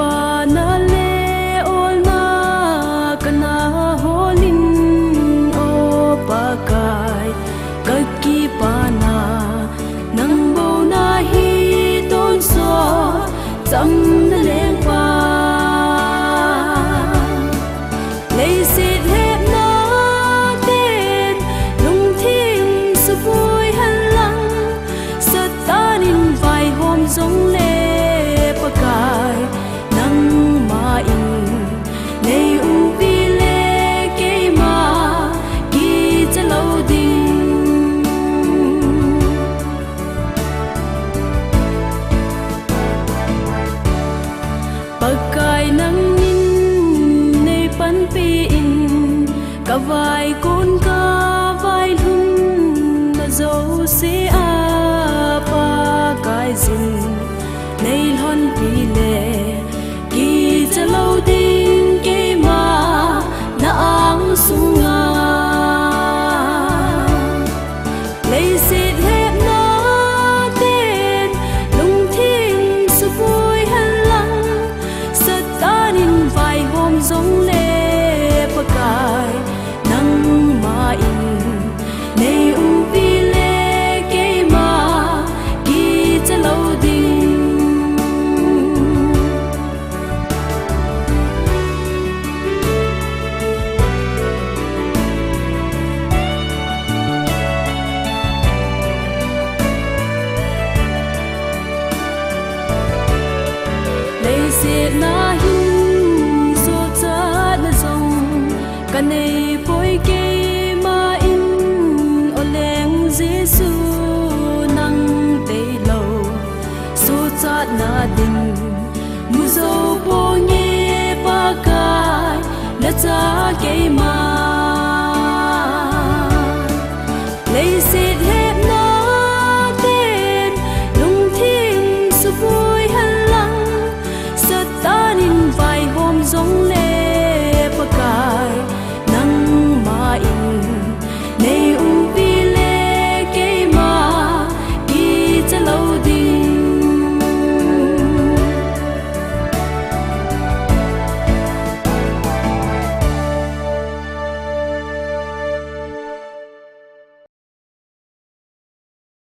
pa na le ol na kana holin o pakai kaki pa na nang bo na hi ton so cham na leng pa lấy xịt hết nó tên lung thiên sự vui hân lăng sợ ta nín vài hôm giống lệ bờ cài nắng mà in này vi lệ cây mà kỳ cho lâu đình bờ cài nắng cả vai con ca vai lưng là dấu xế a pa cái rừng này hòn pi lệ kỳ cho lâu tin cái mà na áng sung nga lấy xịt hết nó tên lung thiên sự vui hân lăng sợ ta nín vài hôm giống lệ bờ cài nắng mà in này vi lệ cây mà kỳ cho lâu đình lấy xịt na hin số cha na dòng cái này với cây mà in ở leng Giêsu nang tây lâu số chát na đình mu dâu po nghe pa kai na cha cây mà